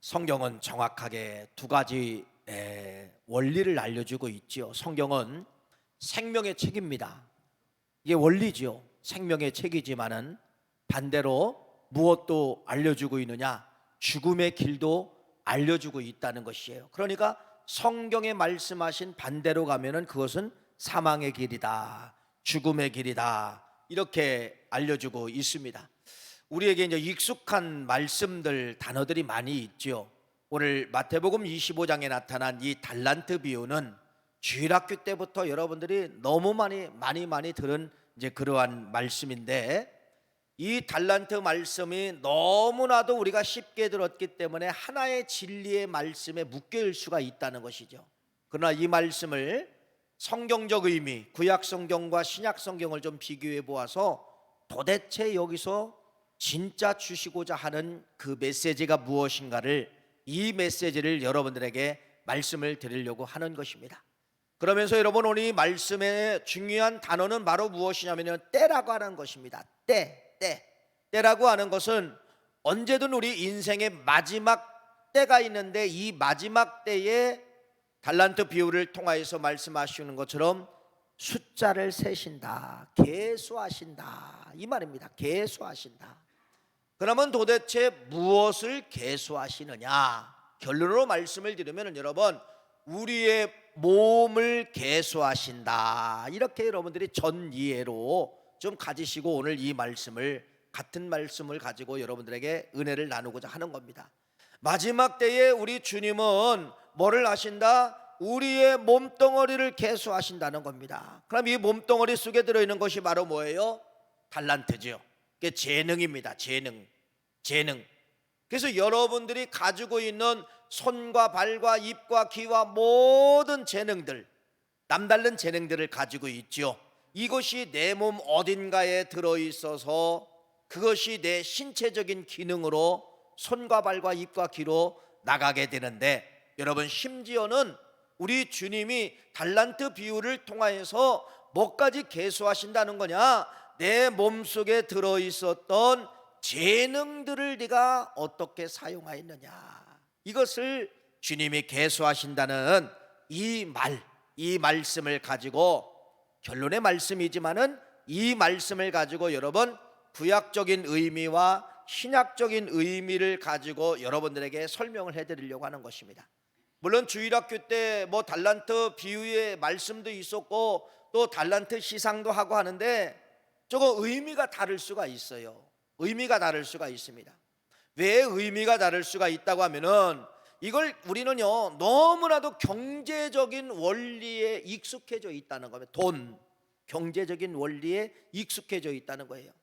성경은 정확하게 두 가지 원리를 알려주고 있죠. 성경은 생명의 책입니다. 이게 원리죠. 생명의 책이지만은 반대로 무엇도 알려주고 있느냐? 죽음의 길도 알려주고 있다는 것이에요. 그러니까 성경에 말씀하신 반대로 가면은 그것은 사망의 길이다, 죽음의 길이다, 이렇게 알려주고 있습니다. 우리에게 이제 익숙한 말씀들, 단어들이 많이 있죠. 오늘 마태복음 25장에 나타난 이 달란트 비유는 주일학교 때부터 여러분들이 너무 많이 들은 이제 그러한 말씀인데, 이 달란트 말씀이 너무나도 우리가 쉽게 들었기 때문에 하나의 진리의 말씀에 묶여일 수가 있다는 것이죠. 그러나 이 말씀을 성경적 의미, 구약 성경과 신약 성경을 좀 비교해 보아서 도대체 여기서 진짜 주시고자 하는 그 메시지가 무엇인가를, 이 메시지를 여러분들에게 말씀을 드리려고 하는 것입니다. 그러면서 여러분, 오늘 이 말씀의 중요한 단어는 바로 무엇이냐면 때라고 하는 것입니다. 때라고 하는 것은 언제든 우리 인생의 마지막 때가 있는데, 이 마지막 때에 달란트 비유를 통하여서 말씀하시는 것처럼 숫자를 세신다, 계수하신다, 이 말입니다. 계수하신다. 그러면 도대체 무엇을 계수하시느냐? 결론으로 말씀을 드리면 여러분, 우리의 몸을 계수하신다, 이렇게 여러분들이 전 이해로 좀 가지시고 오늘 이 말씀을, 같은 말씀을 가지고 여러분들에게 은혜를 나누고자 하는 겁니다. 마지막 때에 우리 주님은 뭐를 하신다? 우리의 몸뚱어리를 계수하신다는 겁니다. 그럼 이 몸뚱어리 속에 들어있는 것이 바로 뭐예요? 달란트죠. 그게 재능입니다. 재능. 그래서 여러분들이 가지고 있는 손과 발과 입과 귀와 모든 재능들, 남다른 재능들을 가지고 있죠. 이것이 내 몸 어딘가에 들어있어서 그것이 내 신체적인 기능으로 손과 발과 입과 귀로 나가게 되는데, 여러분, 심지어는 우리 주님이 달란트 비유를 통하여서 뭐까지 계수하신다는 거냐? 내 몸속에 들어있었던 재능들을 네가 어떻게 사용하였느냐, 이것을 주님이 계수하신다는 이 말씀을 가지고, 결론의 말씀이지만은 이 말씀을 가지고 여러분, 구약적인 의미와 신약적인 의미를 가지고 여러분들에게 설명을 해드리려고 하는 것입니다. 물론 주일학교 때 뭐 달란트 비유의 말씀도 있었고 또 달란트 시상도 하고 하는데, 저거 의미가 다를 수가 있어요. 의미가 다를 수가 있습니다. 왜 의미가 다를 수가 있다고 하면은, 이걸 우리는요 너무나도 경제적인 원리에 익숙해져 있다는 겁니다. 경제적인 원리에 익숙해져 있다는 거예요.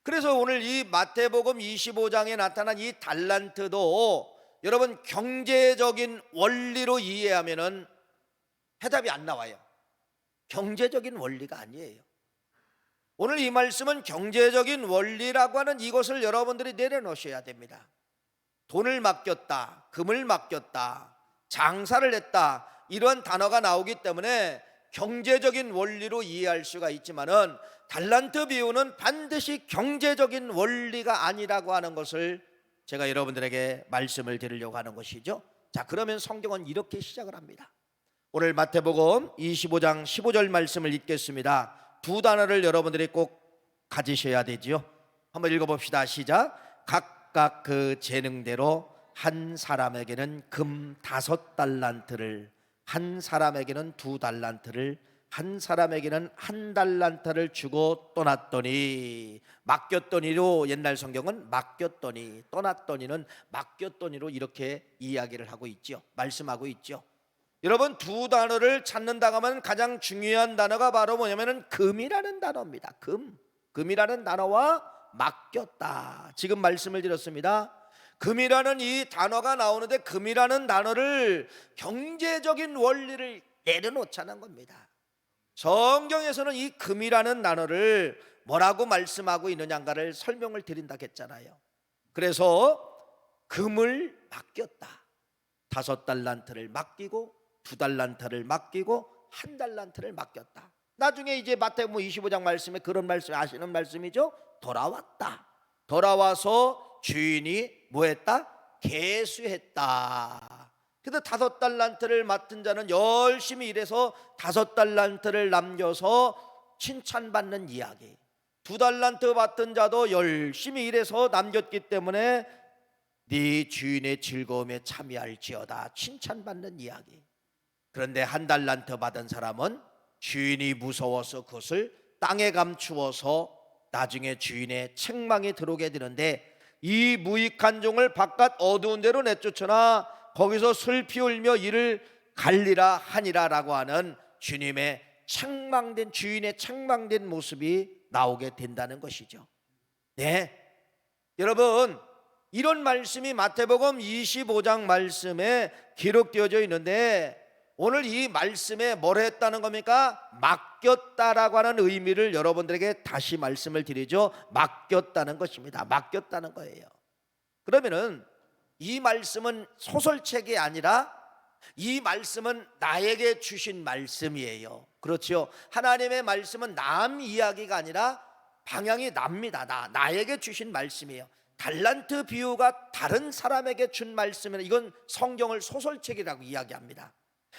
그래서 오늘 이 마태복음 25장에 나타난 이 달란트도 여러분, 경제적인 원리로 이해하면은 해답이 안 나와요. 경제적인 원리가 아니에요. 오늘 이 말씀은 경제적인 원리라고 하는 이것을 여러분들이 내려놓으셔야 됩니다. 돈을 맡겼다, 금을 맡겼다, 장사를 했다, 이런 단어가 나오기 때문에 경제적인 원리로 이해할 수가 있지만은, 달란트 비유는 반드시 경제적인 원리가 아니라고 하는 것을 제가 여러분들에게 말씀을 드리려고 하는 것이죠. 자, 그러면 성경은 이렇게 시작을 합니다. 오늘 마태복음 25장 15절 말씀을 읽겠습니다. 두 단어를 여러분들이 꼭 가지셔야 되지요. 한번 읽어봅시다. 시작. 각각 그 재능대로 한 사람에게는 금 5달란트를, 한 사람에게는 2달란트를, 한 사람에게는 1달란트를 주고 떠났더니, 맡겼더니로 옛날 성경은 맡겼더니, 떠났더니는 맡겼더니로 이렇게 이야기를 하고 있죠. 말씀하고 있죠. 여러분, 두 단어를 찾는다고 하면 가장 중요한 단어가 바로 뭐냐면은 금이라는 단어입니다. 금이라는 단어와 맡겼다. 지금 말씀을 드렸습니다. 금이라는 이 단어가 나오는데, 금이라는 단어를 경제적인 원리를 내려놓자는 겁니다. 성경에서는 이 금이라는 단어를 뭐라고 말씀하고 있느냐를 설명을 드린다 했잖아요. 그래서 금을 맡겼다. 5달란트를 맡기고 2달란트를 맡기고 1달란트를 맡겼다. 나중에 이제 마태복음 25장 말씀에 그런 말씀 아시는 말씀이죠. 돌아왔다. 돌아와서 주인이 뭐했다? 계수했다. 그래서 5달란트를 맡은 자는 열심히 일해서 5달란트를 남겨서 칭찬받는 이야기. 2달란트 맡은 자도 열심히 일해서 남겼기 때문에 네 주인의 즐거움에 참여할지어다, 칭찬받는 이야기. 그런데 1달란트 받은 사람은 주인이 무서워서 그것을 땅에 감추어서 나중에 주인의 책망이 들어오게 되는데, 이 무익한 종을 바깥 어두운 데로 내쫓으나 거기서 슬피 울며 이를 갈리라 하니라라고 하는 주님의 책망된, 주인의 책망된 모습이 나오게 된다는 것이죠. 네, 여러분, 이런 말씀이 마태복음 25장 말씀에 기록되어져 있는데, 오늘 이 말씀에 뭘 했다는 겁니까? 맡겼다라고 하는 의미를 여러분들에게 다시 말씀을 드리죠. 맡겼다는 것입니다. 맡겼다는 거예요. 그러면은 이 말씀은 소설책이 아니라 이 말씀은 나에게 주신 말씀이에요. 그렇죠? 하나님의 말씀은 남 이야기가 아니라 방향이 납니다. 나에게 주신 말씀이에요. 달란트 비유가 다른 사람에게 준 말씀이라 이건 성경을 소설책이라고 이야기합니다.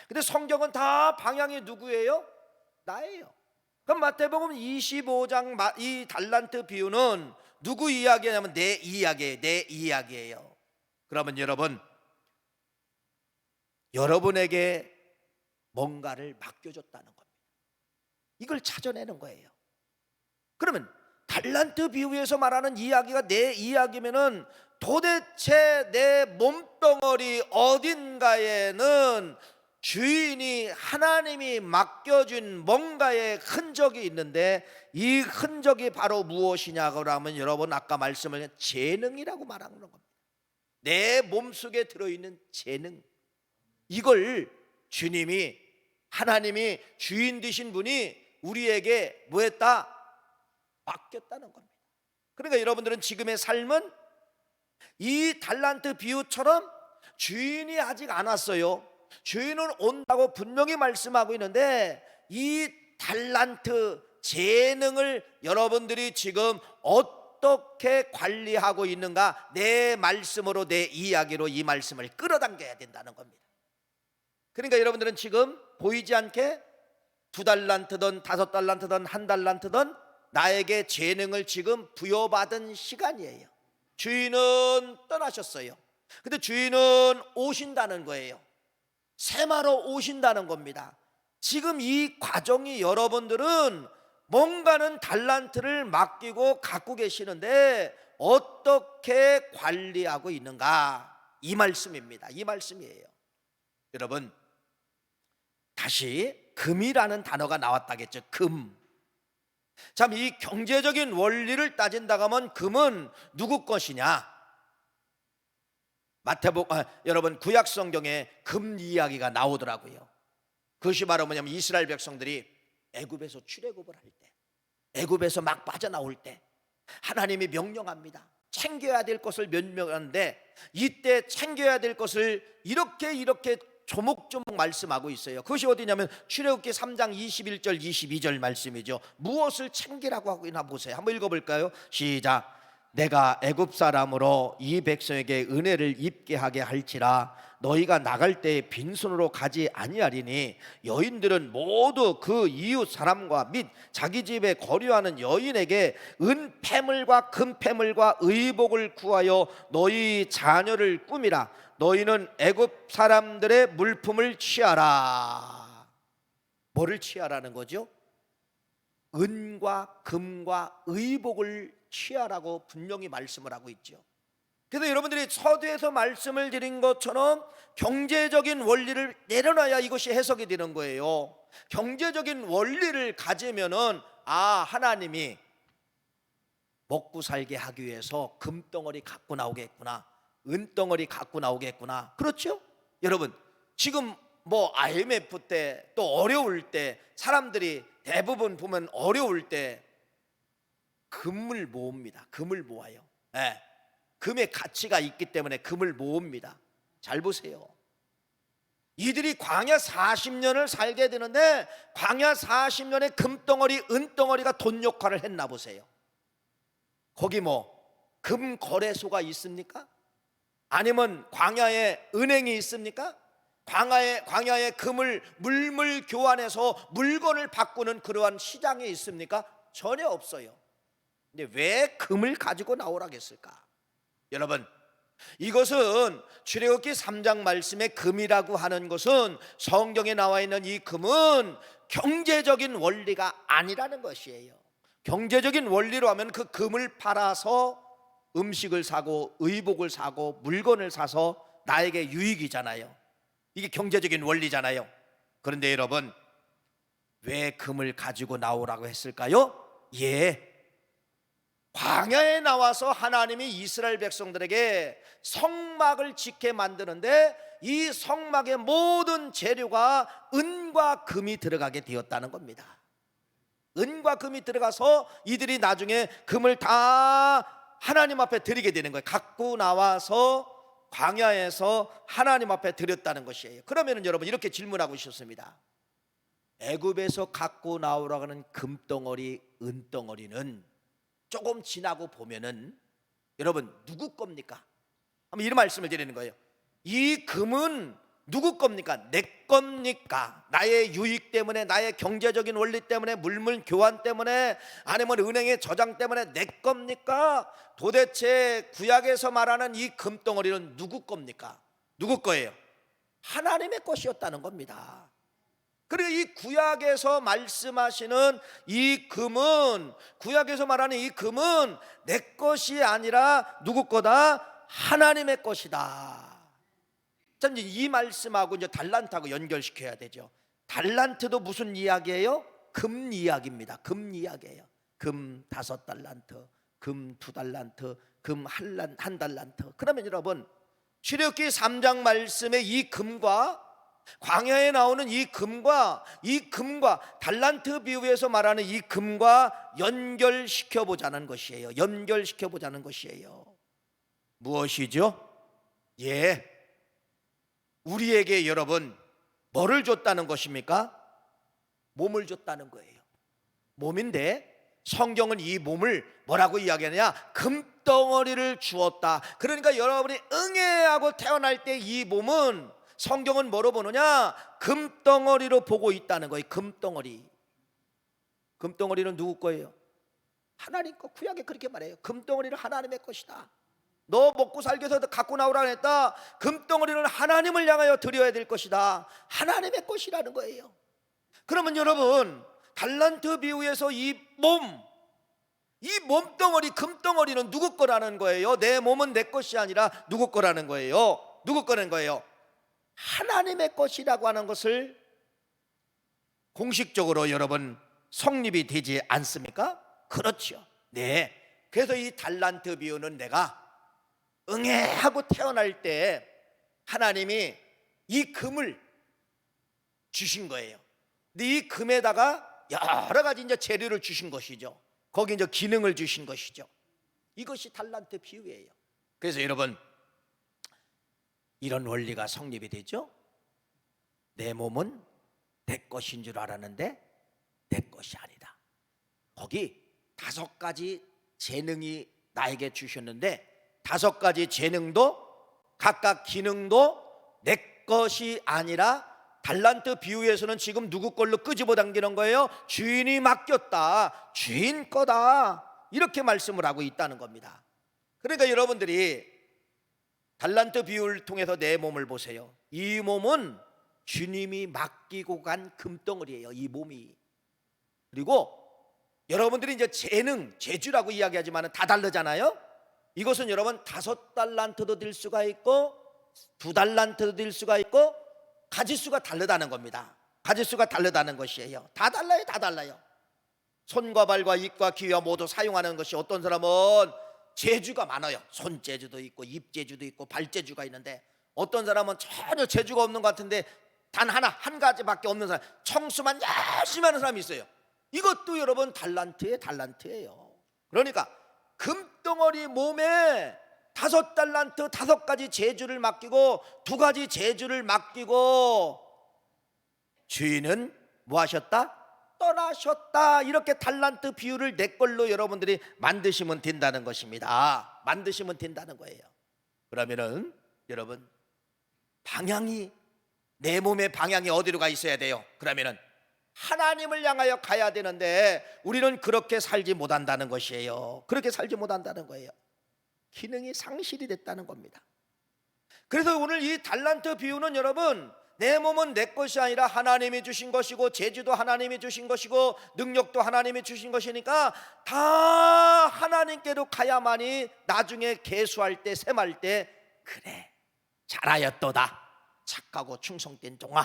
근데 성경은 다 방향이 누구예요? 나예요. 그럼 마태복음 25장 이 달란트 비유는 누구 이야기냐면 내 이야기예요. 내 이야기예요. 그러면 여러분에게 뭔가를 맡겨줬다는 겁니다. 이걸 찾아내는 거예요. 그러면 달란트 비유에서 말하는 이야기가 내 이야기면은 도대체 내 몸뚱어리 어딘가에는 주인이, 하나님이 맡겨준 뭔가의 흔적이 있는데, 이 흔적이 바로 무엇이냐고 하면 여러분 아까 말씀을 재능이라고 말하는 겁니다. 내 몸속에 들어있는 재능, 이걸 주님이, 하나님이, 주인 되신 분이 우리에게 뭐 했다? 맡겼다는 겁니다. 그러니까 여러분들은 지금의 삶은 이 달란트 비유처럼 주인이 아직 안 왔어요. 주인은 온다고 분명히 말씀하고 있는데, 이 달란트 재능을 여러분들이 지금 어떻게 관리하고 있는가, 내 말씀으로, 내 이야기로 이 말씀을 끌어당겨야 된다는 겁니다. 그러니까 여러분들은 지금 보이지 않게 2달란트든 5달란트든 1달란트든 나에게 재능을 지금 부여받은 시간이에요. 주인은 떠나셨어요. 근데 주인은 오신다는 거예요. 세마로 오신다는 겁니다. 지금 이 과정이, 여러분들은 뭔가는 달란트를 맡기고 갖고 계시는데 어떻게 관리하고 있는가, 이 말씀입니다. 이 말씀이에요. 여러분, 다시 금이라는 단어가 나왔다겠죠. 금. 참, 이 경제적인 원리를 따진다고 하면 금은 누구 것이냐? 여러분, 구약 성경에 금 이야기가 나오더라고요. 그것이 바로 뭐냐면 이스라엘 백성들이 애굽에서 출애굽을 할 때, 애굽에서 막 빠져나올 때 하나님이 명령합니다. 챙겨야 될 것을 명령하는데, 이때 챙겨야 될 것을 이렇게 조목조목 말씀하고 있어요. 그것이 어디냐면 출애굽기 3장 21절 22절 말씀이죠. 무엇을 챙기라고 하고 있나 보세요. 한번 읽어볼까요? 시작. 내가 애굽 사람으로 이 백성에게 은혜를 입게 하게 할지라 너희가 나갈 때에 빈손으로 가지 아니하리니 여인들은 모두 그 이웃 사람과 및 자기 집에 거류하는 여인에게 은폐물과 금폐물과 의복을 구하여 너희 자녀를 꾸미라. 너희는 애굽 사람들의 물품을 취하라. 뭐를 취하라는 거죠? 은과 금과 의복을 취하라고 분명히 말씀을 하고 있죠. 그래서 여러분들이 서두에서 말씀을 드린 것처럼 경제적인 원리를 내려놔야 이것이 해석이 되는 거예요. 경제적인 원리를 가지면은 하나님이 먹고 살게 하기 위해서 금덩어리 갖고 나오겠구나, 은덩어리 갖고 나오겠구나. 그렇죠? 여러분, 지금 뭐 IMF 때 또 어려울 때 사람들이 대부분 보면 어려울 때 금을 모읍니다. 금을 모아요. 네. 금의 가치가 있기 때문에 금을 모읍니다. 잘 보세요. 이들이 광야 40년을 살게 되는데 광야 40년에 금덩어리, 은덩어리가 돈 역할을 했나 보세요. 거기 뭐 금 거래소가 있습니까? 아니면 광야에 은행이 있습니까? 광야에 금을 물물 교환해서 물건을 바꾸는 그러한 시장이 있습니까? 전혀 없어요. 근데 왜 금을 가지고 나오라고 했을까? 여러분, 이것은 출애굽기 3장 말씀의 금이라고 하는 것은, 성경에 나와 있는 이 금은 경제적인 원리가 아니라는 것이에요. 경제적인 원리로 하면 그 금을 팔아서 음식을 사고 의복을 사고 물건을 사서 나에게 유익이잖아요. 이게 경제적인 원리잖아요. 그런데 여러분, 왜 금을 가지고 나오라고 했을까요? 광야에 나와서 하나님이 이스라엘 백성들에게 성막을 짓게 만드는데, 이 성막의 모든 재료가 은과 금이 들어가게 되었다는 겁니다. 은과 금이 들어가서 이들이 나중에 금을 다 하나님 앞에 드리게 되는 거예요. 갖고 나와서 광야에서 하나님 앞에 드렸다는 것이에요. 그러면 여러분, 이렇게 질문하고 싶습니다. 애굽에서 갖고 나오라고 하는 금덩어리, 은덩어리는 조금 지나고 보면은 여러분 누구 겁니까? 한번 이런 말씀을 드리는 거예요. 이 금은 누구 겁니까? 내 겁니까? 나의 유익 때문에, 나의 경제적인 원리 때문에, 물물 교환 때문에, 아니면 은행의 저장 때문에 내 겁니까? 도대체 구약에서 말하는 이 금덩어리는 누구 겁니까? 누구 거예요? 하나님의 것이었다는 겁니다. 그리고 이 구약에서 말씀하시는 이 금은, 구약에서 말하는 이 금은 내 것이 아니라 누구 거다? 하나님의 것이다. 자, 이제 이 말씀하고 이제 달란트하고 연결시켜야 되죠. 달란트도 무슨 이야기예요? 금 이야기입니다. 금 이야기예요. 금 5달란트, 금 2달란트, 금 한 달란트. 그러면 여러분, 출애굽기 3장 말씀의 이 금과 광야에 나오는 이 금과 달란트 비유에서 말하는 이 금과 연결시켜 보자는 것이에요. 연결시켜 보자는 것이에요. 무엇이죠? 우리에게 여러분 뭐를 줬다는 것입니까? 몸을 줬다는 거예요. 몸인데 성경은 이 몸을 뭐라고 이야기하느냐? 금덩어리를 주었다. 그러니까 여러분이 응애하고 태어날 때 이 몸은, 성경은 뭐로 보느냐? 금덩어리로 보고 있다는 거예요. 금덩어리. 금덩어리는 누구 거예요? 하나님 거. 구약에 그렇게 말해요. 금덩어리는 하나님의 것이다. 너 먹고 살기 위해서 갖고 나오라 했다. 금덩어리는 하나님을 향하여 드려야 될 것이다. 하나님의 것이라는 거예요. 그러면 여러분, 달란트 비유에서 이 몸덩어리, 금덩어리는 누구 거라는 거예요? 내 몸은 내 것이 아니라 누구 거라는 거예요? 누구 거라는 거예요? 하나님의 것이라고 하는 것을 공식적으로 여러분 성립이 되지 않습니까? 그렇죠. 네. 그래서 이 달란트 비유는 내가 응애하고 태어날 때 하나님이 이 금을 주신 거예요. 근데 이 금에다가 여러 가지 이제 재료를 주신 것이죠. 거기 이제 기능을 주신 것이죠. 이것이 달란트 비유예요. 그래서 여러분, 이런 원리가 성립이 되죠. 내 몸은 내 것인 줄 알았는데 내 것이 아니다. 거기 5가지 재능이 나에게 주셨는데 5가지 재능도 각각 기능도 내 것이 아니라 달란트 비유에서는 지금 누구 걸로 끄집어 당기는 거예요? 주인이 맡겼다, 주인 거다, 이렇게 말씀을 하고 있다는 겁니다. 그러니까 여러분들이 달란트 비유를 통해서 내 몸을 보세요. 이 몸은 주님이 맡기고 간 금덩어리예요. 이 몸이. 그리고 여러분들이 이제 재능, 재주라고 이야기하지만 다 다르잖아요. 이것은 여러분 5달란트도 될 수가 있고 2달란트도 될 수가 있고 가지수가 다르다는 겁니다. 가지수가 다르다는 것이에요. 다 달라요. 다 달라요. 손과 발과 입과 귀와 모두 사용하는 것이, 어떤 사람은 재주가 많아요. 손재주도 있고 입재주도 있고 발재주가 있는데, 어떤 사람은 전혀 재주가 없는 것 같은데 단 한 가지밖에 없는 사람, 청수만 열심히 하는 사람이 있어요. 이것도 여러분 달란트예요. 그러니까 금덩어리 몸에 5달란트 5가지 재주를 맡기고 2가지 재주를 맡기고 주인은 뭐 하셨다? 떠나셨다. 이렇게 달란트 비유를 내 걸로 여러분들이 만드시면 된다는 것입니다. 만드시면 된다는 거예요. 그러면은 여러분, 방향이, 내 몸의 방향이 어디로 가 있어야 돼요? 그러면은 하나님을 향하여 가야 되는데 우리는 그렇게 살지 못한다는 것이에요. 그렇게 살지 못한다는 거예요. 기능이 상실이 됐다는 겁니다. 그래서 오늘 이 달란트 비유는 여러분, 내 몸은 내 것이 아니라 하나님이 주신 것이고, 재주도 하나님이 주신 것이고, 능력도 하나님이 주신 것이니까 다 하나님께로 가야만이 나중에 계수할 때, 셈할 때, 그래 잘하였도다, 착하고 충성된 종아,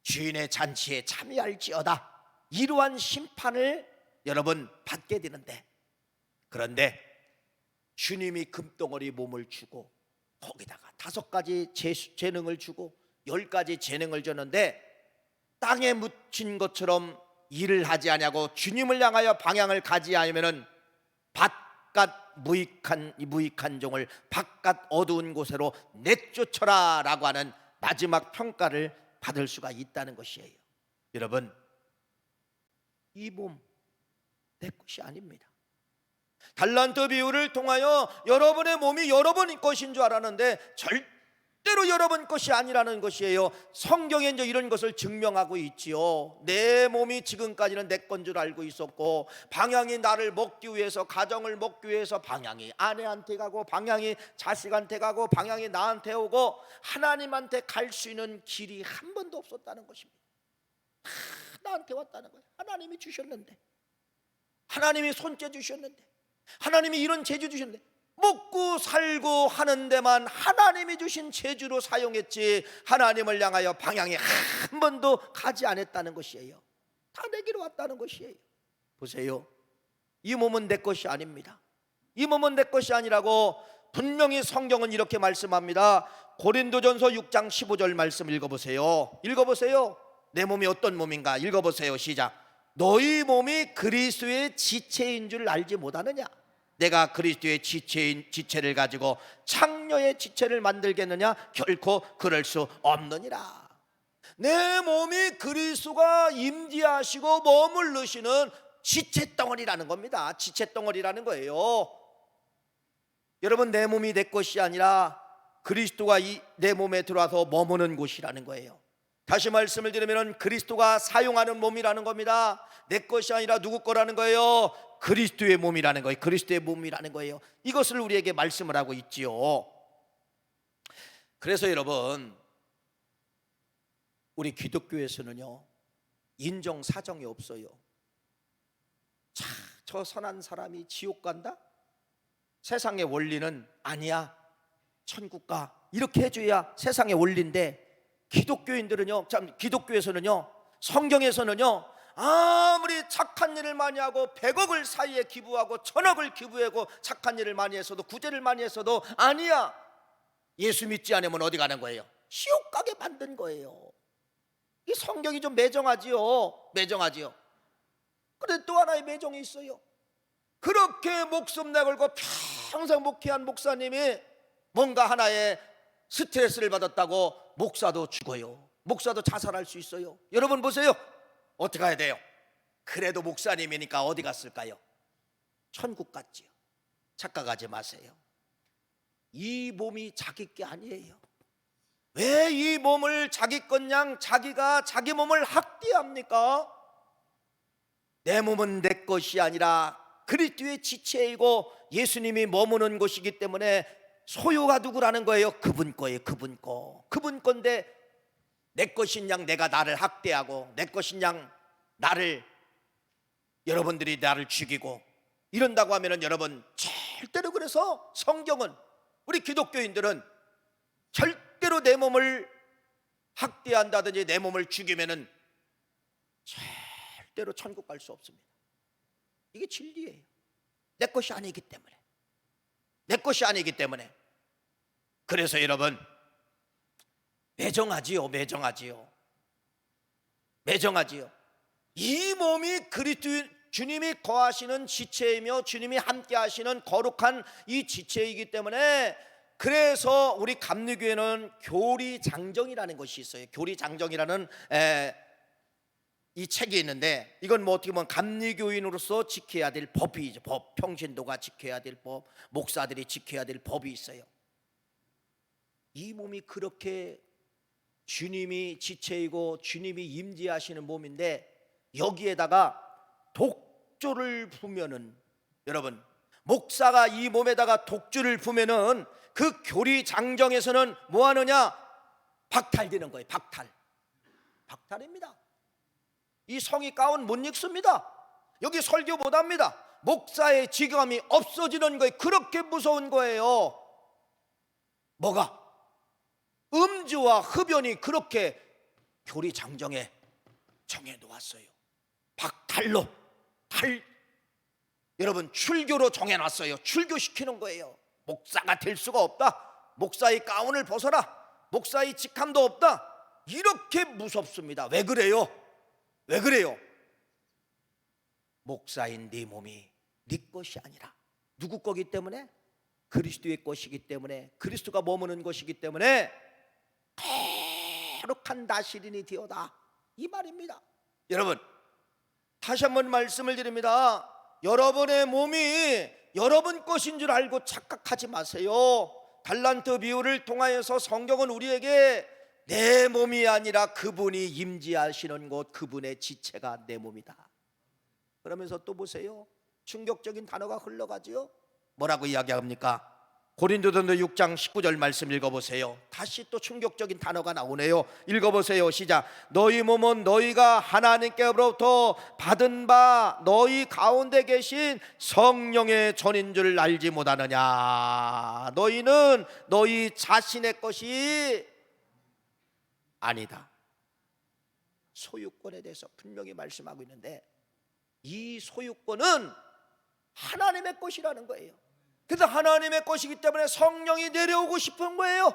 주인의 잔치에 참여할지어다, 이러한 심판을 여러분 받게 되는데, 그런데 주님이 금덩어리 몸을 주고 거기다가 5가지 재능을 주고 10가지 재능을 줬는데 땅에 묻힌 것처럼 일을 하지 아니하고 주님을 향하여 방향을 가지 않으면은 바깥 무익한 종을 바깥 어두운 곳으로 내쫓아라 라고 하는 마지막 평가를 받을 수가 있다는 것이에요. 여러분, 이 몸 내 것이 아닙니다. 달란트 비유를 통하여 여러분의 몸이 여러분 것인 줄 알았는데 절대로 여러분 것이 아니라는 것이에요. 성경에 이제 이런 것을 증명하고 있지요. 내 몸이 지금까지는 내 건 줄 알고 있었고, 방향이 나를 먹기 위해서, 가정을 먹기 위해서 방향이 아내한테 가고, 방향이 자식한테 가고, 방향이 나한테 오고, 하나님한테 갈 수 있는 길이 한 번도 없었다는 것입니다. 나한테 왔다는 거예요. 하나님이 주셨는데, 하나님이 손재 주셨는데, 하나님이 이런 재주 주셨는데, 먹고 살고 하는 데만 하나님이 주신 재주로 사용했지 하나님을 향하여 방향에 한 번도 가지 않았다는 것이에요. 다 내게로 왔다는 것이에요. 보세요, 이 몸은 내 것이 아닙니다. 이 몸은 내 것이 아니라고 분명히 성경은 이렇게 말씀합니다. 고린도전서 6장 15절 말씀 읽어보세요. 읽어보세요. 내 몸이 어떤 몸인가 읽어보세요. 시작. 너희 몸이 그리스도의 지체인 줄 알지 못하느냐? 내가 그리스도의 지체를 가지고 창녀의 지체를 만들겠느냐? 결코 그럴 수 없느니라. 내 몸이 그리스도가 임재하시고 머무르시는 지체덩어리라는 겁니다. 지체덩어리라는 거예요. 여러분, 내 몸이 내 것이 아니라 그리스도가 내 몸에 들어와서 머무는 곳이라는 거예요. 다시 말씀을 드리면 그리스도가 사용하는 몸이라는 겁니다. 내 것이 아니라 누구 거라는 거예요? 그리스도의 몸이라는 거예요. 그리스도의 몸이라는 거예요. 이것을 우리에게 말씀을 하고 있지요. 그래서 여러분, 우리 기독교에서는요, 인정사정이 없어요. 자, 저 선한 사람이 지옥 간다? 세상의 원리는 아니야, 천국 가, 이렇게 해줘야 세상의 원리인데, 기독교인들은요, 참, 기독교에서는요, 성경에서는요, 아무리 착한 일을 많이 하고 100억을 사이에 기부하고 1000억을 기부하고 착한 일을 많이 했어도, 구제를 많이 했어도 아니야, 예수 믿지 않으면 어디 가는 거예요? 지옥 가게 만든 거예요. 이 성경이 좀 매정하지요. 매정하지요. 그런데 또 하나의 매정이 있어요. 그렇게 목숨 내걸고 평생 목회한 목사님이 뭔가 하나의 스트레스를 받았다고 목사도 죽어요. 목사도 자살할 수 있어요. 여러분 보세요. 어떻게 해야 돼요? 그래도 목사님이니까 어디 갔을까요? 천국 갔지요. 착각하지 마세요. 이 몸이 자기 게 아니에요. 왜 이 몸을 자기 것냥 자기가 자기 몸을 학대합니까? 내 몸은 내 것이 아니라 그리스도의 지체이고 예수님이 머무는 곳이기 때문에 소유가 누구라는 거예요? 그분 거예요. 그분 거. 그분 건데 내 것인 양 내가 나를 학대하고, 내 것인 양 여러분들이 나를 죽이고 이런다고 하면은 여러분, 절대로, 그래서 성경은, 우리 기독교인들은 절대로 내 몸을 학대한다든지 내 몸을 죽이면은 절대로 천국 갈 수 없습니다. 이게 진리예요. 내 것이 아니기 때문에. 내 것이 아니기 때문에. 그래서 여러분, 매정하지요. 이 몸이 그리스도 주님이 거하시는 지체이며 주님이 함께 하시는 거룩한 이 지체이기 때문에, 그래서 우리 감리교회는 교리장정이라는 것이 있어요. 교리장정이라는 이 책이 있는데, 이건 뭐 어떻게 보면 감리교인으로서 지켜야 될 법이죠. 법, 평신도가 지켜야 될 법, 목사들이 지켜야 될 법이 있어요. 이 몸이 그렇게 주님이 지체이고 주님이 임재하시는 몸인데 여기에다가 독주를 부면은, 여러분, 목사가 이 몸에다가 독주를 부면은 그 교리 장정에서는 뭐 하느냐? 박탈되는 거예요. 박탈입니다. 이 성의 가운 못 읽습니다. 여기 설교 못 합니다. 목사의 직함이 없어지는 거예요. 그렇게 무서운 거예요. 뭐가? 음주와 흡연이 그렇게 교리 장정에 정해 놓았어요. 박탈로, 여러분, 출교로 정해놨어요. 출교시키는 거예요. 목사가 될 수가 없다. 목사의 가운을 벗어라. 목사의 직함도 없다. 이렇게 무섭습니다. 왜 그래요? 목사인 네 몸이 네 것이 아니라 누구 거기 때문에? 그리스도의 것이기 때문에, 그리스도가 머무는 것이기 때문에 거룩한 다시린이 되어다, 이 말입니다. 여러분, 다시 한번 말씀을 드립니다. 여러분의 몸이 여러분 것인 줄 알고 착각하지 마세요. 달란트 비유를 통하여서 성경은 우리에게 내 몸이 아니라 그분이 임재하시는 곳, 그분의 지체가 내 몸이다. 그러면서 또 보세요. 충격적인 단어가 흘러가지요. 뭐라고 이야기합니까? 고린도전서 6장 19절 말씀 읽어보세요. 다시 또 충격적인 단어가 나오네요. 읽어보세요. 시작. 너희 몸은 너희가 하나님께로부터 받은 바 너희 가운데 계신 성령의 전인 줄 알지 못하느냐? 너희는 너희 자신의 것이 아니다. 소유권에 대해서 분명히 말씀하고 있는데, 이 소유권은 하나님의 것이라는 거예요. 그래서 하나님의 것이기 때문에 성령이 내려오고 싶은 거예요.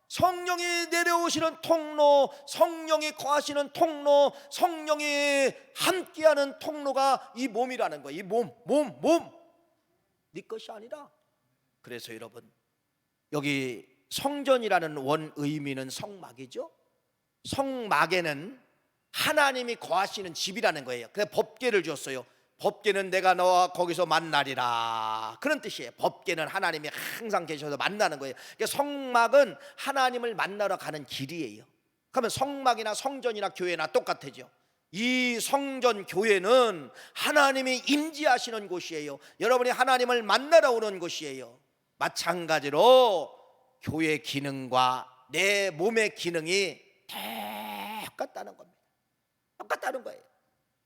성령이 내려오시는 통로, 성령이 거하시는 통로, 성령이 함께하는 통로가 이 몸이라는 거예요. 이 몸. 네 것이 아니라. 그래서 여러분, 여기 성전이라는 원 의미는 성막이죠. 성막에는 하나님이 거하시는 집이라는 거예요. 그래서 법궤를 줬어요. 법궤는 내가 너와 거기서 만나리라, 그런 뜻이에요. 법궤는 하나님이 항상 계셔서 만나는 거예요. 그러니까 성막은 하나님을 만나러 가는 길이에요. 그러면 성막이나 성전이나 교회나 똑같아죠. 이 성전 교회는 하나님이 임재하시는 곳이에요. 여러분이 하나님을 만나러 오는 곳이에요. 마찬가지로 교회 기능과 내 몸의 기능이 똑같다는 겁니다. 똑같다는 거예요.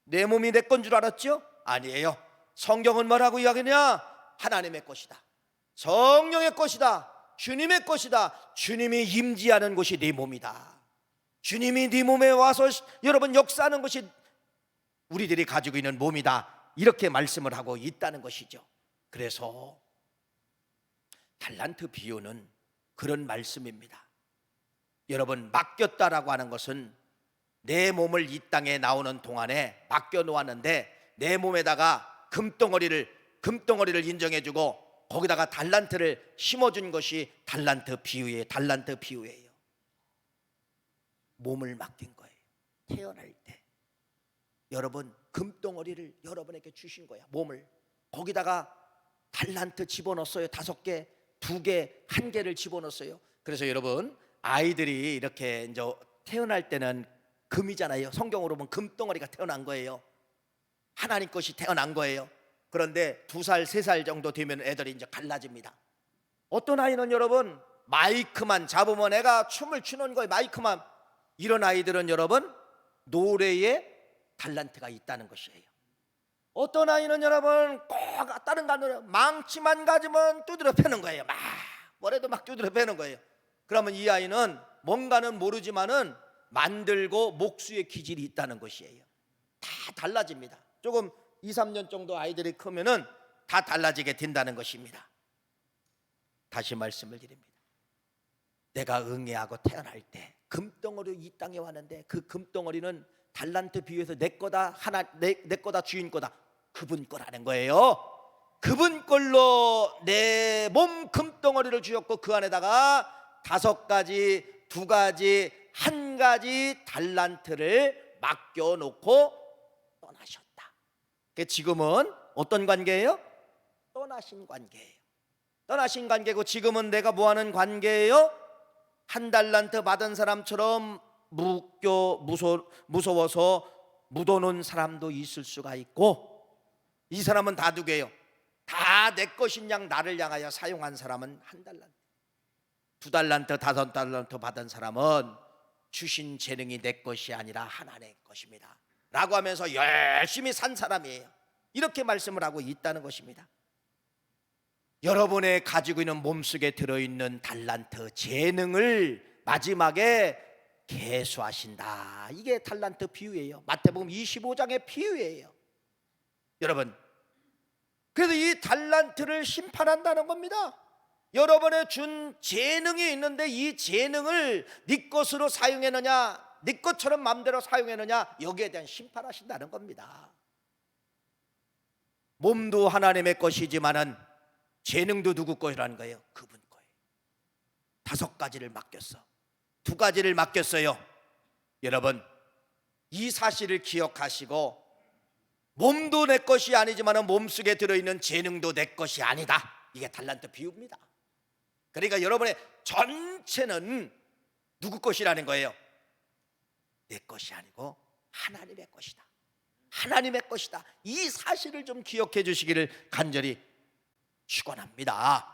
내 몸이 내 건 줄 알았죠? 아니에요. 성경은 뭐라고 이야기하냐? 하나님의 것이다, 성령의 것이다, 주님의 것이다. 주님이 임재하는 곳이 네 몸이다. 주님이 네 몸에 와서 여러분 역사하는 것이 우리들이 가지고 있는 몸이다, 이렇게 말씀을 하고 있다는 것이죠. 그래서 달란트 비유는 그런 말씀입니다. 여러분, 맡겼다라고 하는 것은 내 몸을 이 땅에 나오는 동안에 맡겨 놓았는데, 내 몸에다가 금덩어리를 인정해주고 거기다가 달란트를 심어준 것이 달란트 비유예요. 몸을 맡긴 거예요. 태어날 때 여러분, 금덩어리를 여러분에게 주신 거야. 몸을. 거기다가 달란트 집어넣었어요. 5개, 2개, 1개를 집어넣었어요. 그래서 여러분, 아이들이 이렇게 이제 태어날 때는 금이잖아요. 성경으로 보면 금덩어리가 태어난 거예요. 하나님 것이 태어난 거예요. 그런데 2살, 3살 정도 되면 애들이 이제 갈라집니다. 어떤 아이는 여러분, 마이크만 잡으면 애가 춤을 추는 거예요. 마이크만. 이런 아이들은 여러분, 노래에 달란트가 있다는 것이에요. 어떤 아이는 여러분, 꼭 다른 단어로 망치만 가지면 두드려 패는 거예요. 뭐래도 막 두드려 패는 거예요. 그러면 이 아이는 뭔가는 모르지만은 만들고 목수의 기질이 있다는 것이에요. 다 달라집니다. 조금 2, 3년 정도 아이들이 크면은 다 달라지게 된다는 것입니다. 다시 말씀을 드립니다. 내가 응애하고 태어날 때 금덩어리 이 땅에 왔는데, 그 금덩어리는 달란트 비유에서 내 거다, 내 거다, 주인 거다, 그분 거라는 거예요. 그분 걸로 내 몸 금덩어리를 주셨고, 그 안에다가 5가지, 2가지, 1가지 달란트를 맡겨놓고 떠나셨다. 지금은 어떤 관계예요? 떠나신 관계예요. 떠나신 관계고, 지금은 내가 뭐하는 관계예요? 한 달란트 받은 사람처럼 무서워서 묻어놓은 사람도 있을 수가 있고, 이 사람은 다 누구예요? 다 내 것인 양 나를 향하여 사용한 사람은 한 달란트, 두 달란트, 다섯 달란트 받은 사람은 주신 재능이 내 것이 아니라 하나님의 것입니다 라고 하면서 열심히 산 사람이에요. 이렇게 말씀을 하고 있다는 것입니다. 여러분의 가지고 있는 몸속에 들어있는 달란트, 재능을 마지막에 계수하신다. 이게 달란트 비유예요. 마태복음 25장의 비유예요. 여러분, 그래서 이 달란트를 심판한다는 겁니다. 여러분의 준 재능이 있는데 이 재능을 네 것으로 사용했느냐, 네 것처럼 마음대로 사용했느냐, 여기에 대한 심판하신다는 겁니다. 몸도 하나님의 것이지만은 재능도 누구 것이라는 거예요? 그분 거예요. 5가지를 맡겼어. 2가지를 맡겼어요. 여러분, 이 사실을 기억하시고, 몸도 내 것이 아니지만 몸속에 들어있는 재능도 내 것이 아니다. 이게 달란트 비유입니다. 그러니까 여러분의 전체는 누구 것이라는 거예요? 내 것이 아니고 하나님의 것이다. 하나님의 것이다. 이 사실을 좀 기억해 주시기를 간절히 축원합니다.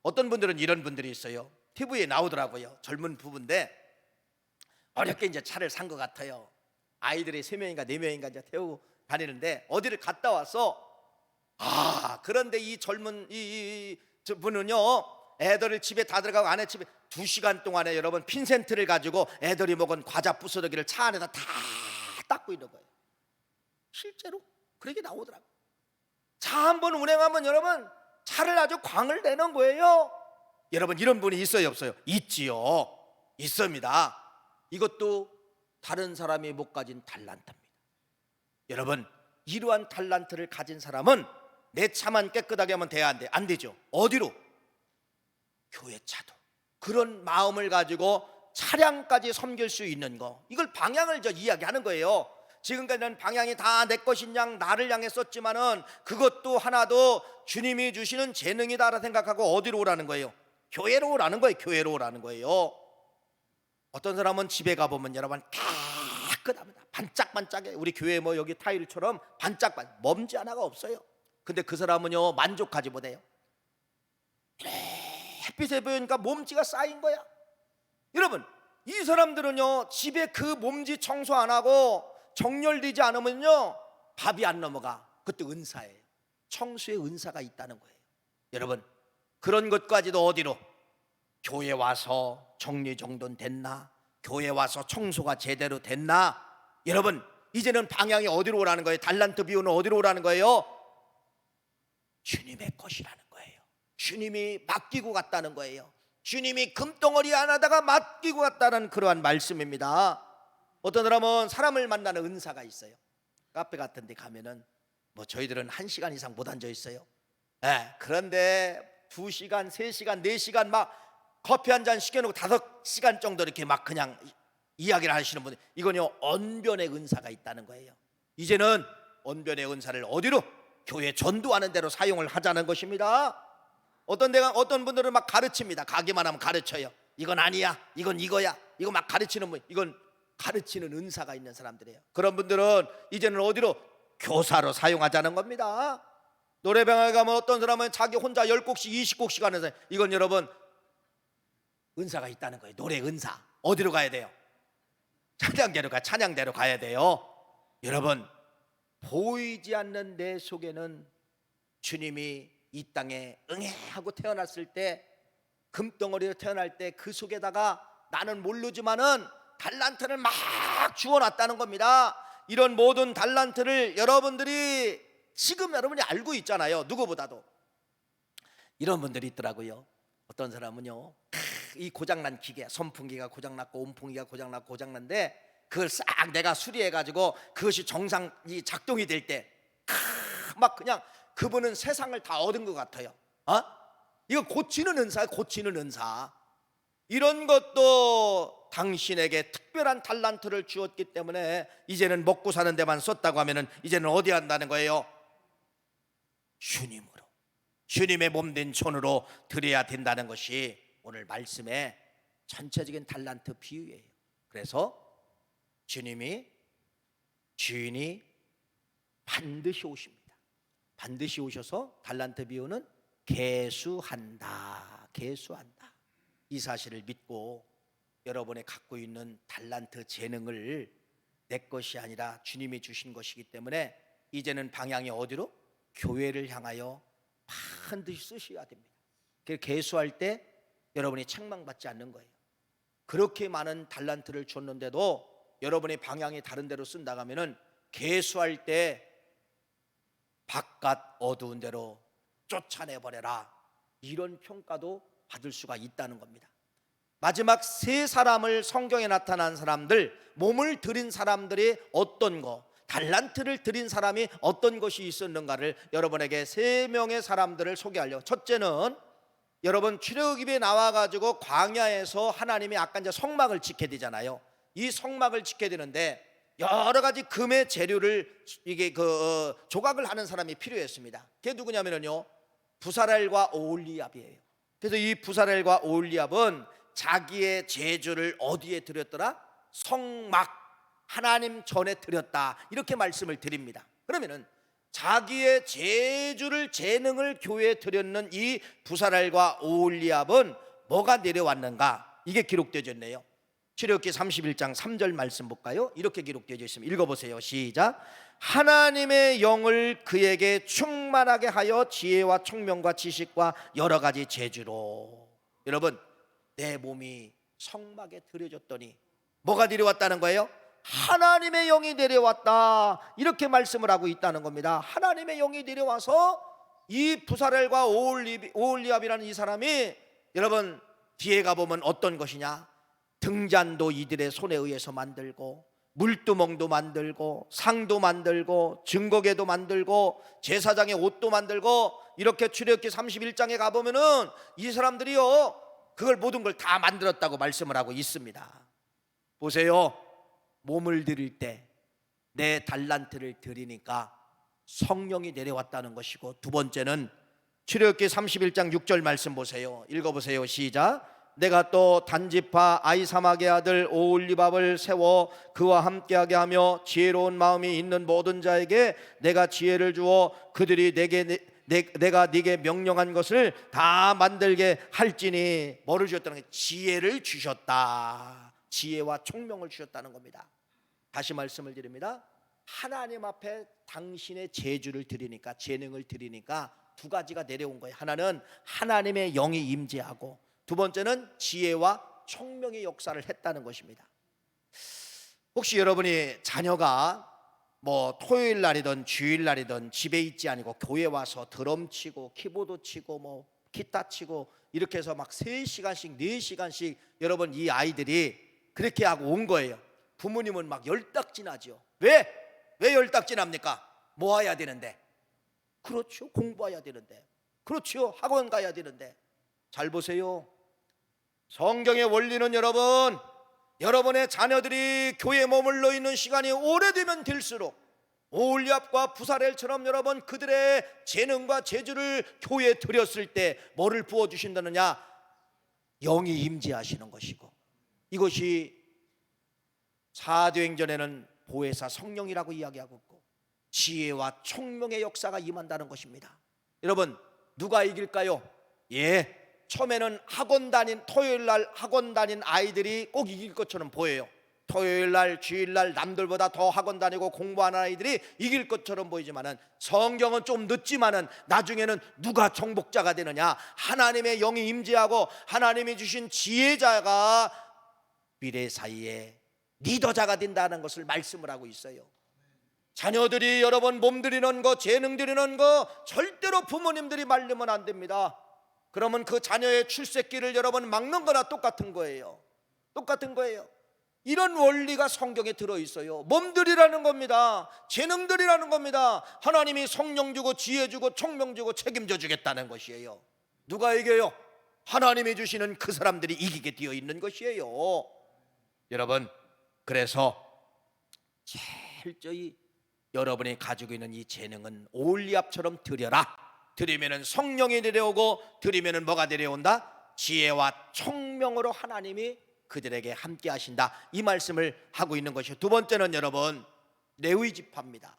어떤 분들은 이런 분들이 있어요. TV에 나오더라고요. 젊은 부부인데 어렵게 이제 차를 산 것 같아요. 아이들이 3명인가 4명인가 이제 태우고 다니는데 어디를 갔다 와서, 그런데 이 젊은 저 분은요, 애들을 집에 다 들어가고 아내 집에 2시간 동안에 여러분 핀센트를 가지고 애들이 먹은 과자 부스러기를 차 안에다 다 닦고 있는 거예요. 실제로 그렇게 나오더라고요. 차 한 번 운행하면 여러분 차를 아주 광을 내는 거예요. 여러분, 이런 분이 있어요, 없어요? 있지요. 있습니다. 이것도 다른 사람이 못 가진 달란트입니다. 여러분, 이러한 달란트를 가진 사람은 내 차만 깨끗하게 하면 돼야 안 돼? 안 되죠. 어디로? 교회 차도. 그런 마음을 가지고 차량까지 섬길 수 있는 거, 이걸 방향을 이야기하는 거예요. 지금까지는 방향이 다 내 것인 양 나를 향해 썼지만은 그것도 하나도 주님이 주시는 재능이다라 생각하고 어디로 오라는 거예요? 교회로 오라는 거예요. 교회로 오라는 거예요. 어떤 사람은 집에 가보면 여러분 깨끗합니다. 반짝반짝해. 우리 교회 뭐 여기 타일처럼 반짝반짝, 먼지 하나가 없어요. 근데 그 사람은요 만족하지 못해요. 햇빛에 보니까 몸지가 쌓인 거야. 여러분, 이 사람들은요 집에 그 몸지 청소 안 하고 정렬되지 않으면요 밥이 안 넘어가. 그것도 은사예요. 청소의 은사가 있다는 거예요. 여러분, 그런 것까지도 어디로? 교회 와서 정리정돈 됐나? 교회 와서 청소가 제대로 됐나? 여러분, 이제는 방향이 어디로 오라는 거예요? 달란트 비유는 어디로 오라는 거예요? 주님의 것이라는 거예요. 주님이 맡기고 갔다는 거예요. 주님이 금덩어리 안에다가 맡기고 갔다는 그러한 말씀입니다. 어떤 사람은 사람을 만나는 은사가 있어요. 카페 같은 데 가면은 뭐 저희들은 1시간 이상 못 앉아 있어요. 그런데 2시간, 3시간, 4시간 막 커피 한 잔 시켜놓고 5시간 정도 이렇게 막 그냥 이야기를 하시는 분들, 이건요 언변의 은사가 있다는 거예요. 이제는 언변의 은사를 어디로? 교회 전도하는 대로 사용을 하자는 것입니다. 어떤 분들은 막 가르칩니다. 가기만 하면 가르쳐요. 이건 아니야, 이건 이거야, 이거 막 가르치는 분, 이건 가르치는 은사가 있는 사람들이에요. 그런 분들은 이제는 어디로? 교사로 사용하자는 겁니다. 노래방에 가면 어떤 사람은 자기 혼자 10곡씩 20곡씩 하는 사람, 이건 여러분 은사가 있다는 거예요. 노래 은사. 어디로 가야 돼요? 찬양대로 가야 돼요. 여러분, 보이지 않는 내 속에는 주님이 이 땅에 응애하고 태어났을 때, 금덩어리로 태어날 때 그 속에다가 나는 모르지만은 달란트를 막 주워놨다는 겁니다. 이런 모든 달란트를 여러분들이 지금 여러분이 알고 있잖아요. 누구보다도. 이런 분들이 있더라고요. 어떤 사람은요, 이 고장난 기계, 선풍기가 고장났고 온풍기가 고장났고 고장난데 그걸 싹 내가 수리해가지고 그것이 정상이 작동이 될 때 막 그냥 그분은 세상을 다 얻은 것 같아요. 이거 고치는 은사예요. 고치는 은사. 이런 것도 당신에게 특별한 달란트를 주었기 때문에 이제는 먹고 사는 데만 썼다고 하면은 이제는 어디 한다는 거예요? 주님으로, 주님의 몸된 손으로 드려야 된다는 것이 오늘 말씀의 전체적인 달란트 비유예요. 그래서 주인이 반드시 오십니다. 반드시 오셔서 달란트 비유는 계수한다. 이 사실을 믿고 여러분이 갖고 있는 달란트 재능을 내 것이 아니라 주님이 주신 것이기 때문에 이제는 방향이 어디로? 교회를 향하여 반드시 쓰셔야 됩니다. 계수할 때 여러분이 책망받지 않는 거예요. 그렇게 많은 달란트를 줬는데도 여러분의 방향이 다른 데로 쓴다고 하면은 계수할 때 바깥 어두운 데로 쫓아내버려라, 이런 평가도 받을 수가 있다는 겁니다. 마지막 세 사람을, 성경에 나타난 사람들, 몸을 드린 사람들이 어떤 거, 달란트를 드린 사람이 어떤 것이 있었는가를 여러분에게 세 명의 사람들을 소개하려고. 첫째는 여러분 출애굽기에 나와가지고 광야에서 하나님이 아까 이제 성막을 지켜야 되잖아요. 이 성막을 지켜야 되는데 여러 가지 금의 재료를 조각을 하는 사람이 필요했습니다. 그게 누구냐면요, 부사렐과 오홀리압이에요. 그래서 이 부사렐과 오홀리압은 자기의 제주를 어디에 드렸더라? 성막, 하나님 전에 드렸다, 이렇게 말씀을 드립니다. 그러면은 자기의 제주를, 재능을 교회에 드렸는 이 부사렐과 오홀리압은 뭐가 내려왔는가? 이게 기록되어 있네요. 출애굽기 31장 3절 말씀 볼까요? 이렇게 기록되어 있습니다. 읽어보세요. 시작. 하나님의 영을 그에게 충만하게 하여 지혜와 총명과 지식과 여러 가지 재주로. 여러분, 내 몸이 성막에 들여졌더니 뭐가 내려왔다는 거예요? 하나님의 영이 내려왔다, 이렇게 말씀을 하고 있다는 겁니다. 하나님의 영이 내려와서 이 부사렐과 오홀리압이라는 이 사람이, 여러분 뒤에 가보면 어떤 것이냐, 등잔도 이들의 손에 의해서 만들고, 물두멍도 만들고, 상도 만들고, 증거궤도 만들고, 제사장의 옷도 만들고, 이렇게 출애굽기 31장에 가보면은 이 사람들이요, 그걸 모든 걸 다 만들었다고 말씀을 하고 있습니다. 보세요. 몸을 드릴 때 내 달란트를 드리니까 성령이 내려왔다는 것이고, 두 번째는 출애굽기 31장 6절 말씀 보세요. 읽어보세요. 시작. 내가 또 단지파 아히사막의 아들 오홀리압을 세워 그와 함께하게 하며 지혜로운 마음이 있는 모든 자에게 내가 지혜를 주어 그들이 내가 네게 명령한 것을 다 만들게 할지니. 뭐를 주셨다는 거예요? 지혜를 주셨다. 지혜와 총명을 주셨다는 겁니다. 다시 말씀을 드립니다. 하나님 앞에 당신의 재주를 드리니까, 재능을 드리니까 두 가지가 내려온 거예요. 하나는 하나님의 영이 임재하고, 두 번째는 지혜와 총명의 역사를 했다는 것입니다. 혹시 여러분이 자녀가 뭐 토요일 날이든 주일 날이든 집에 있지 아니고 교회 와서 드럼 치고 키보드 치고 뭐 기타 치고 이렇게 해서 막 3시간씩 4시간씩 여러분 이 아이들이 그렇게 하고 온 거예요. 부모님은 막 열딱지나죠. 왜 열딱지납니까? 모아야 되는데. 그렇죠, 공부해야 되는데. 그렇죠, 학원 가야 되는데. 잘 보세요. 성경의 원리는 여러분의 자녀들이 교회에 머물러 있는 시간이 오래되면 될수록 오홀리압과 부사렐처럼 여러분 그들의 재능과 재주를 교회에 드렸을 때 뭐를 부어주신다느냐? 영이 임재하시는 것이고, 이것이 사도행전에는 보혜사 성령이라고 이야기하고 있고, 지혜와 총명의 역사가 임한다는 것입니다. 여러분, 누가 이길까요? 처음에는 토요일날 학원 다닌 아이들이 꼭 이길 것처럼 보여요. 토요일날, 주일날 남들보다 더 학원 다니고 공부하는 아이들이 이길 것처럼 보이지만은, 성경은 좀 늦지만은 나중에는 누가 정복자가 되느냐? 하나님의 영이 임재하고 하나님이 주신 지혜자가 미래 사이에 리더자가 된다는 것을 말씀을 하고 있어요. 자녀들이 여러분 몸 드리는 거, 재능 드리는 거 절대로 부모님들이 말리면 안 됩니다. 그러면 그 자녀의 출세길을 여러분 막는 거나 똑같은 거예요. 이런 원리가 성경에 들어있어요. 몸들이라는 겁니다. 재능들이라는 겁니다. 하나님이 성령 주고 지혜 주고 총명 주고 책임져 주겠다는 것이에요. 누가 이겨요? 하나님이 주시는 그 사람들이 이기게 되어 있는 것이에요. 여러분, 그래서 철저히 여러분이 가지고 있는 이 재능은 오홀리압처럼 드려라. 드리면은 성령이 내려오고, 드리면은 뭐가 내려온다? 지혜와 총명으로 하나님이 그들에게 함께 하신다, 이 말씀을 하고 있는 것이요. 두 번째는 여러분, 레위 지파입니다.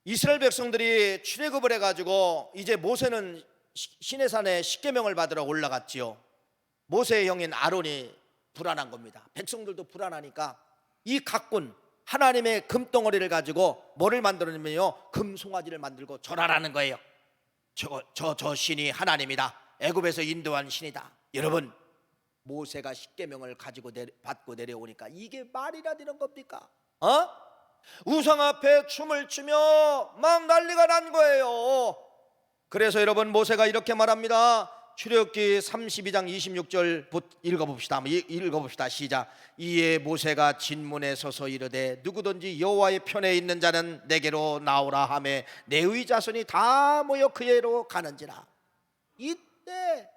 이스라엘 백성들이 출애굽을 해가지고 이제 모세는 시내산에 십계명을 받으러 올라갔지요. 모세의 형인 아론이 불안한 겁니다. 백성들도 불안하니까 이 각군, 하나님의 금덩어리를 가지고 뭐를 만들었냐면요, 금송아지를 만들고 절하라는 거예요. 저 신이 하나님이다, 애굽에서 인도한 신이다. 여러분, 모세가 십계명을 가지고 받고 내려오니까 이게 말이나 되는 겁니까? 우상 앞에 춤을 추며 막 난리가 난 거예요. 그래서 여러분, 모세가 이렇게 말합니다. 출애굽기 32장 26절 읽어봅시다. 시작. 이에 모세가 진문에 서서 이르되 누구든지 여호와의 편에 있는 자는 내게로 나오라 하매 레위 자손이 다 모여 그에로 가는지라. 이때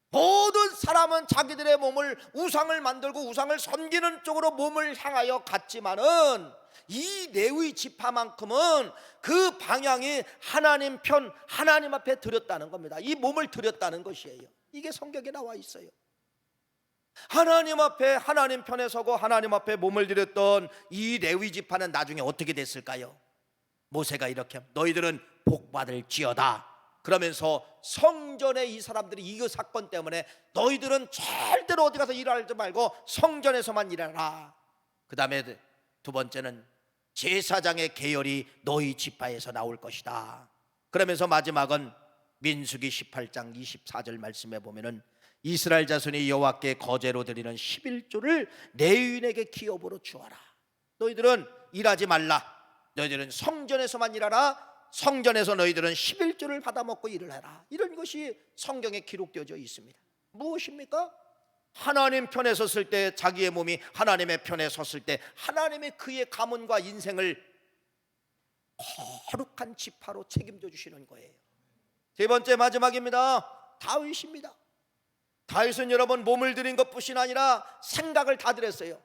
모든 사람은 자기들의 몸을, 우상을 만들고 우상을 섬기는 쪽으로 몸을 향하여 갔지만은 이 레위 지파만큼은 그 방향이 하나님 편, 하나님 앞에 드렸다는 겁니다. 이 몸을 드렸다는 것이에요. 이게 성경에 나와 있어요. 하나님 앞에, 하나님 편에 서고 하나님 앞에 몸을 드렸던 이 레위 지파는 나중에 어떻게 됐을까요? 모세가 이렇게, 너희들은 복받을지어다 그러면서 성전에, 이 사람들이 이 사건 때문에 너희들은 절대로 어디 가서 일하지 말고 성전에서만 일하라. 그 다음에 두 번째는 제사장의 계열이 너희 지파에서 나올 것이다. 그러면서 마지막은 민수기 18장 24절 말씀에 보면은 이스라엘 자손이 여호와께 거제로 드리는 11조를 레위인에게 기업으로 주어라. 너희들은 일하지 말라. 너희들은 성전에서만 일하라. 성전에서 너희들은 11조를 받아먹고 일을 해라. 이런 것이 성경에 기록되어져 있습니다. 무엇입니까? 하나님 편에 섰을 때, 자기의 몸이 하나님의 편에 섰을 때 하나님의 그의 가문과 인생을 거룩한 지파로 책임져 주시는 거예요. 세 번째, 마지막입니다. 다윗입니다. 다윗은 여러분, 몸을 드린 것뿐이 아니라 생각을 다 드렸어요.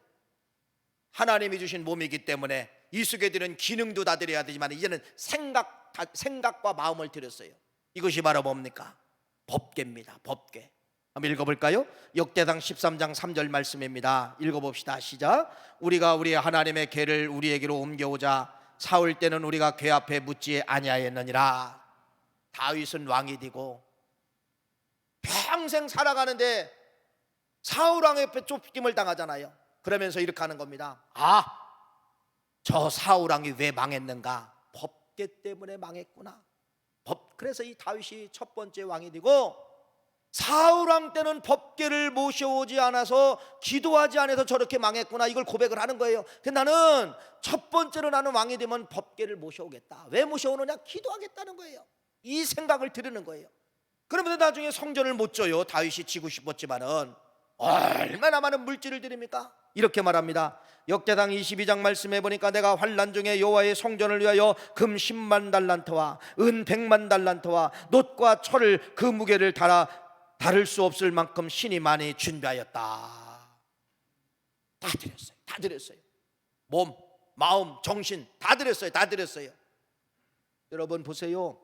하나님이 주신 몸이기 때문에 이 속에 드는 기능도 다 드려야 되지만 이제는 생각과 마음을 드렸어요. 이것이 바로 뭡니까? 법궤입니다. 법궤. 한번 읽어볼까요? 역대상 13장 3절 말씀입니다. 읽어봅시다. 시작. 우리가 우리 하나님의 궤를 우리에게로 옮겨오자 사울 때는 우리가 궤 앞에 묻지 아니하였느니라. 다윗은 왕이 되고 평생 살아가는데 사울 왕 옆에 쫓김을 당하잖아요. 그러면서 이렇게 하는 겁니다. 저 사울 왕이 왜 망했는가? 법궤 때문에 망했구나. 그래서 이 다윗이 첫 번째 왕이 되고, 사울 왕 때는 법궤를 모셔오지 않아서, 기도하지 않아서 저렇게 망했구나, 이걸 고백을 하는 거예요. 근데 나는 첫 번째로 나는 왕이 되면 법궤를 모셔오겠다. 왜 모셔오느냐? 기도하겠다는 거예요. 이 생각을 들으는 거예요. 그러면서 나중에 성전을 못 져요. 다윗이 지고 싶었지만은 얼마나 많은 물질을 드립니까? 이렇게 말합니다. 역대상 22장 말씀해 보니까 내가 환난 중에 여호와의 성전을 위하여 금 10만 달란트와 은 100만 달란트와 놋과 철을 그 무게를 다를 수 없을 만큼 신이 많이 준비하였다. 다 드렸어요. 다 드렸어요. 몸, 마음, 정신 다 드렸어요. 다 드렸어요. 여러분 보세요.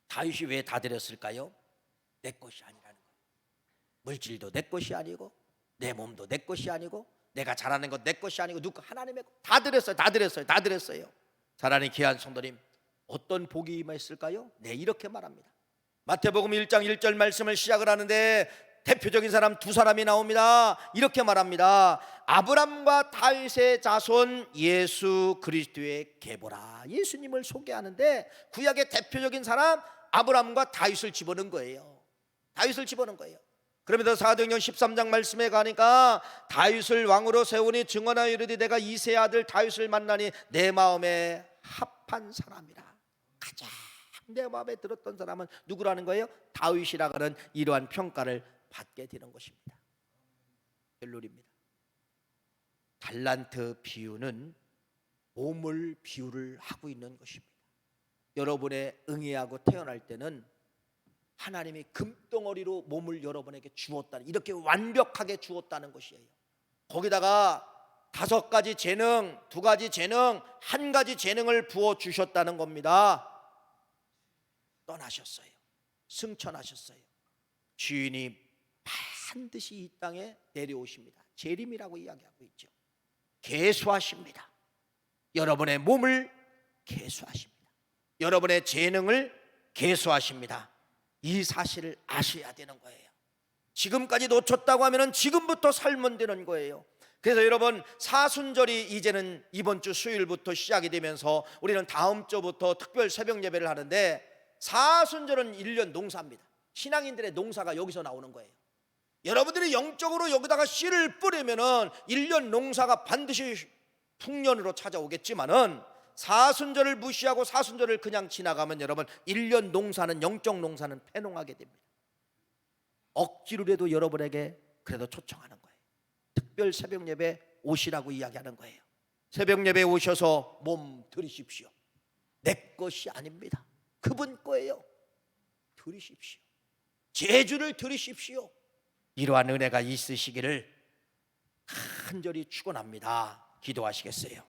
다윗이 왜 다 드렸을까요? 내 것이 아니라는 거예요. 물질도 내 것이 아니고, 내 몸도 내 것이 아니고, 내가 잘하는 것 내 것이 아니고, 누구 하나님의 것 다 드렸어요. 다 드렸어요. 다 드렸어요. 사랑하는 귀한 성도님, 어떤 복이 임했을까요? 네, 이렇게 말합니다. 마태복음 1장 1절 말씀을 시작을 하는데 대표적인 사람 두 사람이 나옵니다. 이렇게 말합니다. 아브람과 다윗의 자손 예수 그리스도의 계보라. 예수님을 소개하는데 구약의 대표적인 사람 아브람과 다윗을 집어넣은 거예요. 다윗을 집어넣은 거예요. 그러면서 사도행전 13장 말씀에 가니까 다윗을 왕으로 세우니 증언하여 이르되 내가 이새의 아들 다윗을 만나니 내 마음에 합한 사람이라. 가장 내 마음에 들었던 사람은 누구라는 거예요? 다윗이라고 하는 이러한 평가를 받게 되는 것입니다. 결론입니다. 달란트 비유는 몸을 비유를 하고 있는 것입니다. 여러분의 응애하고 태어날 때는 하나님이 금덩어리로 몸을 여러분에게 주었다는, 이렇게 완벽하게 주었다는 것이에요. 거기다가 5가지 재능, 2가지 재능, 1가지 재능을 부어주셨다는 겁니다. 떠나셨어요. 승천하셨어요. 주인이 반드시 이 땅에 내려오십니다. 재림이라고 이야기하고 있죠. 계수하십니다. 여러분의 몸을 계수하십니다. 여러분의 재능을 계수하십니다. 이 사실을 아셔야 되는 거예요. 지금까지 놓쳤다고 하면 지금부터 살면 되는 거예요. 그래서 여러분, 사순절이 이제는 이번 주 수요일부터 시작이 되면서 우리는 다음 주부터 특별 새벽 예배를 하는데, 사순절은 1년 농사입니다. 신앙인들의 농사가 여기서 나오는 거예요. 여러분들이 영적으로 여기다가 씨를 뿌리면은 1년 농사가 반드시 풍년으로 찾아오겠지만은, 사순절을 무시하고 사순절을 그냥 지나가면 여러분 1년 농사는, 영적 농사는 패농하게 됩니다. 억지로라도 여러분에게 그래도 초청하는 거예요. 특별 새벽 예배 오시라고 이야기하는 거예요. 새벽 예배 오셔서 몸 들이십시오. 내 것이 아닙니다. 그분 거예요. 들이십시오. 제주를 들이십시오. 이러한 은혜가 있으시기를 간절히 축원합니다. 기도하시겠어요?